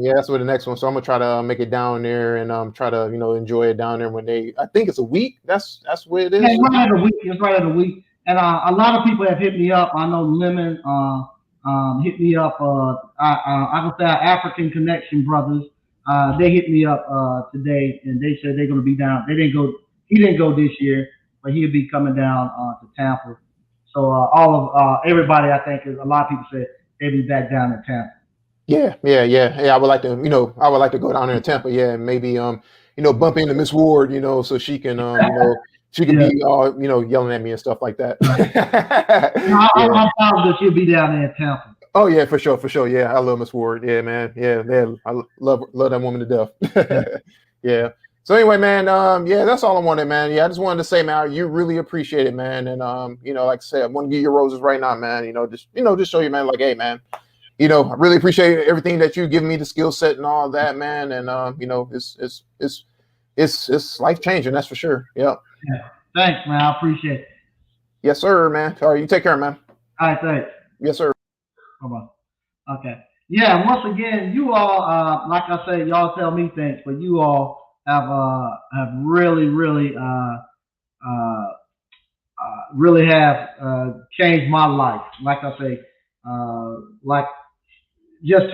that's where the next one. So I'm gonna try to make it down there and try to enjoy it down there when I think it's a week. That's where it is. Yeah, it's right at a week. And a lot of people have hit me up. I know Lemon hit me up. I would say our African Connection brothers. They hit me up today, and they said they're going to be down. He didn't go this year, but he'll be coming down to Tampa. So all of everybody, I think, a lot of people said they'll be back down in Tampa. Yeah. I would like to, go down there in Tampa. Yeah, maybe bump into Miss Ward, so she can, she can be yelling at me and stuff like that. I'm positive she'll be down there in Tampa. Oh yeah, for sure. Yeah, I love Miss Ward. Yeah, man. Yeah, I love that woman to death. Yeah. So anyway, man, that's all I wanted, man. Yeah, I just wanted to say, man, you really appreciate it, man. And like I said, I want to give you roses right now, man. Just show you, man, like, hey, man, I really appreciate everything that you give me, the skill set and all that, man. And it's life changing, that's for sure. Yeah. Thanks, man. I appreciate it. Yes, sir, man. All right, you take care, man. All right, thanks. Yes, sir. Bye-bye. Okay. Yeah, once again, you all, like I say, y'all tell me things, but you all have really, really, really have changed my life. Like I say, like just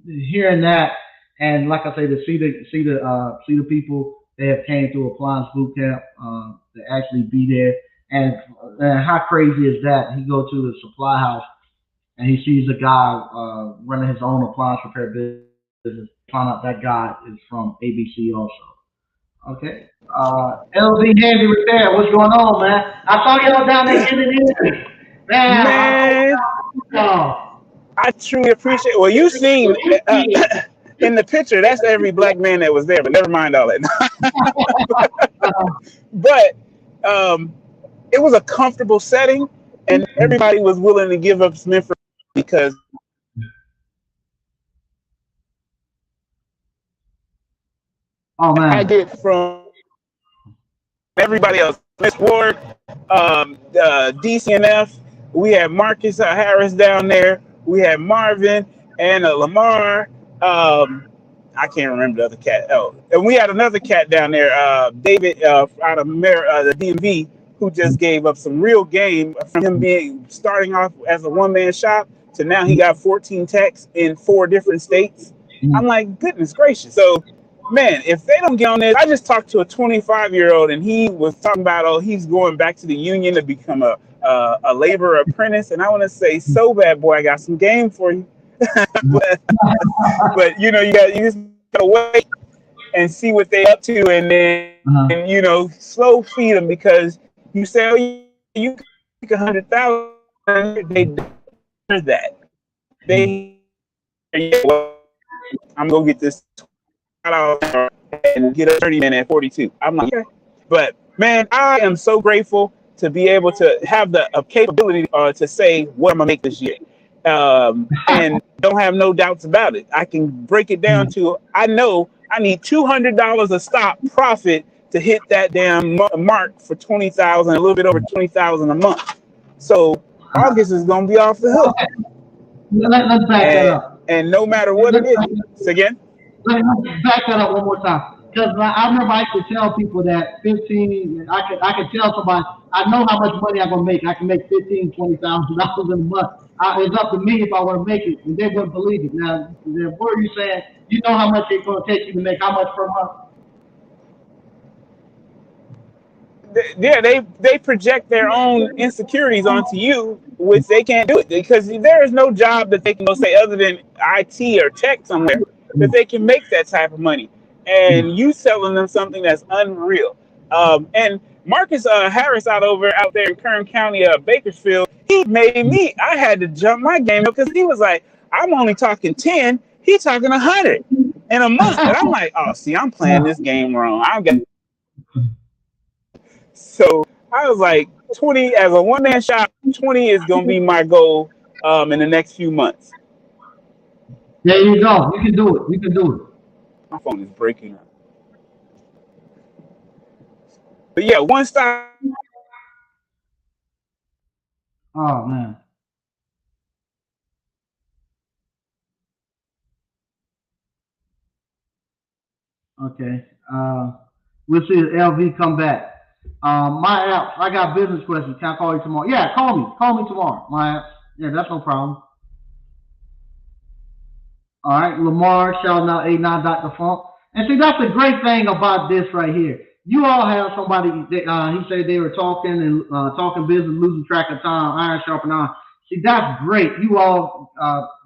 hearing that, and like I say, to see the people that have came through Appliance Boot Camp to actually be there, and how crazy is that? He go to the supply house and he sees a guy running his own appliance repair business. Find out that guy is from ABC also. Okay. LV Handy Repair, what's going on, man? I saw y'all down there getting in. Man, I truly appreciate. Well, you seen in the picture. That's every black man that was there. But never mind all that. But it was a comfortable setting, and everybody was willing to give up some information because I get from everybody else. Miss Ward, DCNF. We had Marcus Harris down there. We had Marvin and Lamar. I can't remember the other cat. Oh, and we had another cat down there, David out of the DMV, who just gave up some real game from him starting off as a one-man shop to now he got 14 techs in 4 different states. I'm like, goodness gracious. So, man, if they don't get on this, I just talked to a 25-year-old and he was talking about, he's going back to the union to become a labor apprentice. And I want to say, so bad, boy, I got some game for you. but you just gotta wait and see what they up to, and then slow feed them, because you say, oh, you make 100,000, they do that. I'm gonna get this and get a 30-minute at 42. I'm like, okay. But man, I am so grateful to be able to have the capability to say what I'm gonna make this year, and don't have no doubts about it. I can break it down to I know I need $200 a stop profit to hit that damn mark for 20,000, a little bit over 20,000 a month. So August is gonna be off the hook, Let's back that up. and no matter what it Let's is. So again, let's back that up one more time. Because I remember I used to tell people that 15, I could tell somebody, I know how much money I'm going to make. I can make $15,000, $20,000 in a month. It's up to me if I want to make it, and they wouldn't believe it. Now, what are you saying? You know how much it's going to take you to make how much per month? yeah, they project their own insecurities onto you, which they can't do it because there is no job that they can go say other than IT or tech somewhere that they can make that type of money. And you selling them something that's unreal. And Marcus Harris out there in Kern County, Bakersfield, he made me. I had to jump my game up because he was like, "I'm only talking 10. He's talking 100 in a month," and I'm like, "Oh, see, I'm playing this game wrong. I've got." So I was like, 20 as a one-man shop. 20 is gonna be my goal in the next few months. There you go. You can do it. You can do it. My phone is breaking up. But yeah, one stop. Oh man. Okay. We'll see if LV come back. My app, I got business questions. Can I call you tomorrow? Yeah, call me. Call me tomorrow. My app. Yeah, that's no problem. All right, Lamar shouting out 89 Dr. Funk. And see, that's the great thing about this right here. You all have somebody, he said they were talking and talking business, losing track of time, iron sharpen iron. See, that's great. You all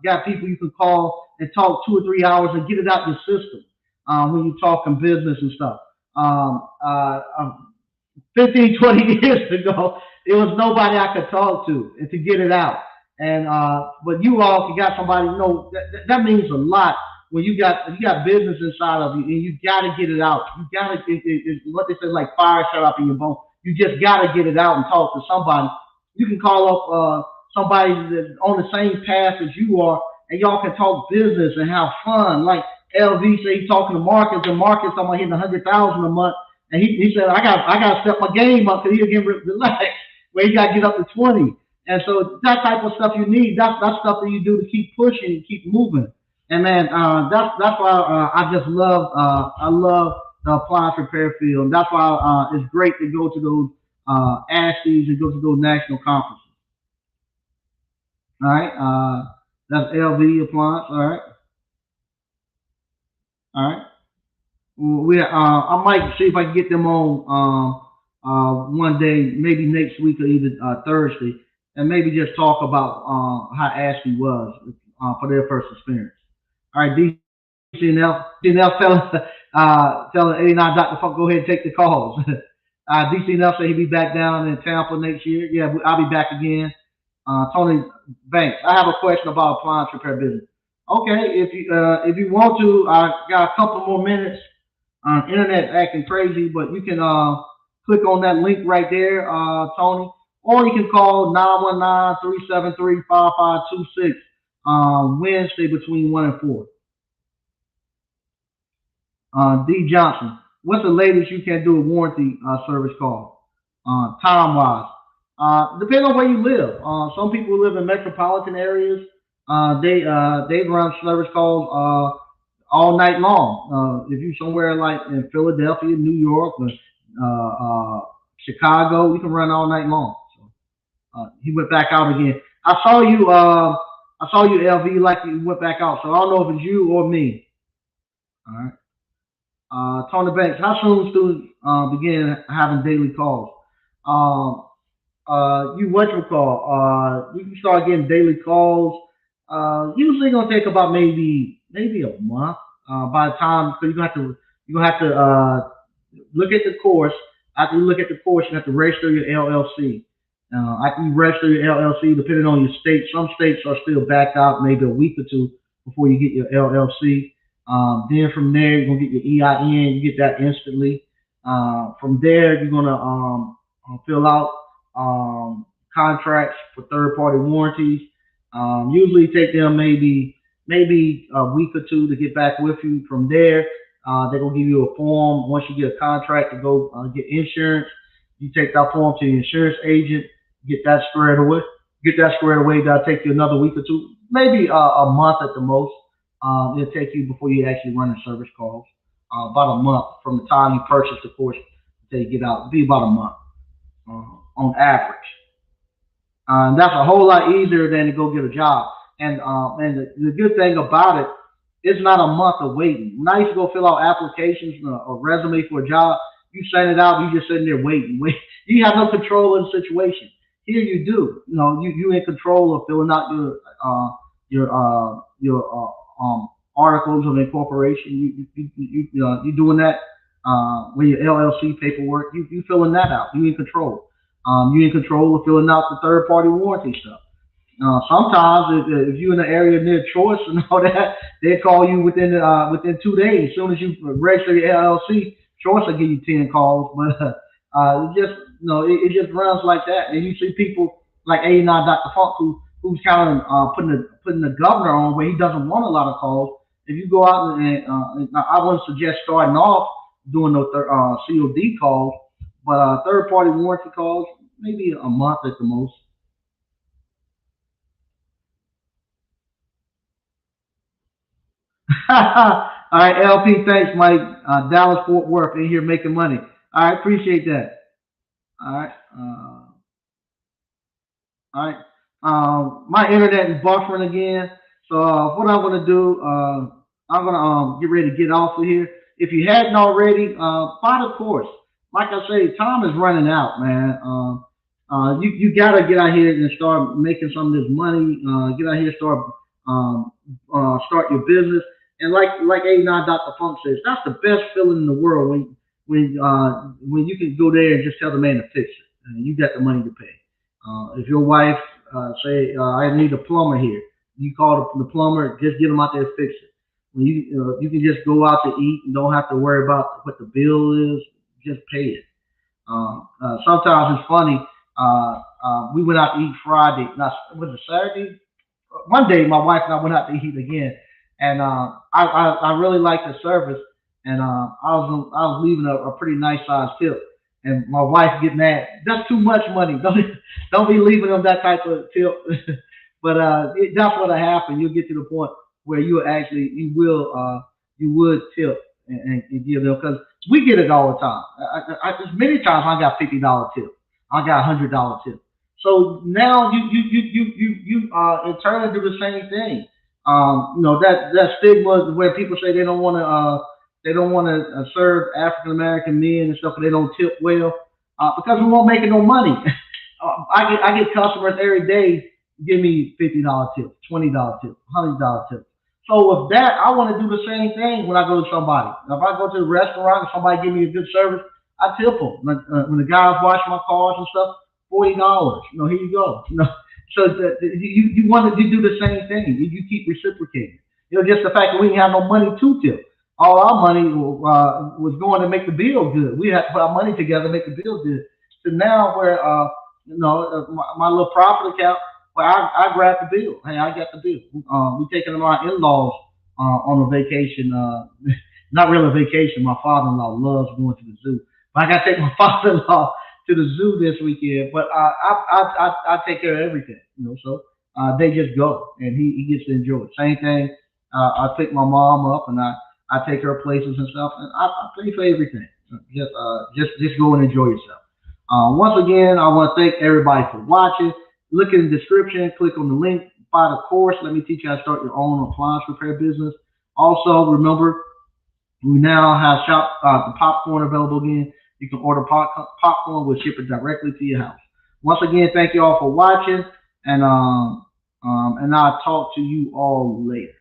got people you can call and talk 2 or 3 hours and get it out your system when you're talking business and stuff. 15, 20 years ago, it was nobody I could talk to and to get it out. And but you all, if you got somebody, you know, that means a lot when you got business inside of you and you got to get it out. You got to it's what they say, like fire shut up in your bone. You just got to get it out and talk to somebody. You can call up somebody that's on the same path as you are, and y'all can talk business and have fun. Like LV say, he's talking to Marcus, and Marcus talking about hitting 100,000 a month. And he said, I got to step my game up because he'll get relaxed. Where he got to get up to 20. And so that type of stuff you need. That's stuff that you do to keep pushing and keep moving. And man, that's why I just love I love the appliance repair field. And that's why it's great to go to those ASHIs and go to those national conferences. All right, that's LV appliance. All right, all right. I might see if I can get them on one day, maybe next week or even Thursday, and maybe just talk about how Ashley was for their first experience. All right, DCNL telling 89 Dr. Funk, go ahead and take the calls. DCNL said he'll be back down in Tampa next year. Yeah, I'll be back again. Tony Banks, I have a question about appliance repair business. Okay, if you want to, I got a couple more minutes. Internet acting crazy, but you can click on that link right there, Tony, or you can call 919-373-5526 Wednesday between 1 and 4. D. Johnson, what's the latest you can do a warranty service call? Time-wise, depending on where you live. Some people live in metropolitan areas. They run service calls all night long. If you're somewhere like in Philadelphia, New York, Chicago, you can run all night long. So he went back out again. I saw you, LV, like you went back out. So I don't know if it's you or me. All right. Tony Banks, how soon students begin having daily calls? You what you call? You can start getting daily calls. Usually gonna take about maybe a month. By the time, so you're gonna have to look at the course. After you look at the course, you have to register your LLC. After you register your LLC, depending on your state, some states are still backed out maybe a week or two before you get your LLC. Then from there, you're gonna get your EIN. You get that instantly. From there, you're gonna fill out contracts for third-party warranties. Usually take them maybe a week or two to get back with you. From there, they're gonna give you a form once you get a contract to go get insurance. You take that form to the insurance agent, get that squared away. Get that squared away. That'll take you another week or two, maybe a month at the most. It'll take you before you actually run a service calls. About a month from the time you purchase the course until you get out. It'll be about a month on average. That's a whole lot easier than to go get a job. And the good thing about it, it's not a month of waiting. When I used to go fill out applications or resume for a job, you send it out, you just sitting there waiting, wait. You have no control of the situation. Here you do. You in control of filling out your articles of incorporation. You doing that with your LLC paperwork. You filling that out. You in control. You in control of filling out the third party warranty stuff. Sometimes if you're in an area near choice and all that, they call you within 2 days. As soon as you register your LLC, choice will give you 10 calls. But it just runs like that. And you see people like A9 Dr. Funk who's kind of putting the governor on where he doesn't want a lot of calls. If you go out and I wouldn't suggest starting off doing no COD calls, but third party warranty calls, maybe a month at the most. All right, LP, thanks, Mike. Dallas Fort Worth in here making money. All right, appreciate that. All right. All right. My internet is buffering again. So what I'm gonna do, I'm gonna get ready to get off of here. If you hadn't already, buy the course. Like I say, time is running out, man. You gotta get out here and start making some of this money. Get out here, start your business. And like A9 Dr. Funk says, that's the best feeling in the world when you can go there and just tell the man to fix it, and you got the money to pay. If your wife say I need a plumber here, you call the plumber, just get him out there to fix it. When you can just go out to eat and don't have to worry about what the bill is, just pay it. Sometimes it's funny. We went out to eat Friday. Was it Saturday? One day, my wife and I went out to eat again, and I really liked the service, and I was leaving a pretty nice size tip, and my wife get mad. That's too much money. Don't be leaving them that type of tip. But that's what'll happen. You'll get to the point where you would tip and give them, because we get it all the time. Many times I got $50 tip. I got $100 tip. So now you in turn do the same thing. That stigma where people say they don't want to serve African American men and stuff, but they don't tip well because we won't make no money. I get customers every day give me $50 tip, $20 tip, $100 tip. So with that, I want to do the same thing when I go to somebody. If I go to a restaurant and somebody give me a good service, I tip them. When the guys wash my cars and stuff, $40. Here you go. So you want to do the same thing. You keep reciprocating. Just the fact that we didn't have no money to tip. All our money was going to make the bill good. We had to put our money together to make the bill good. So now where my little profit account, well, I grabbed the bill. Hey, I got the bill. We taking my in-laws on a vacation. Not really a vacation. My father-in-law loves going to the zoo, but I got to take my father-in-law to the zoo this weekend. But I take care of everything. So they just go, and he gets to enjoy it. Same thing. I pick my mom up, and I take her places and stuff, and I pay for everything. Just go and enjoy yourself. Once again, I want to thank everybody for watching. Look in the description, click on the link, buy the course. Let me teach you how to start your own appliance repair business. Also, remember, we now have the popcorn available again. You can order popcorn. We'll ship it directly to your house. Once again, thank you all for watching, and I'll talk to you all later.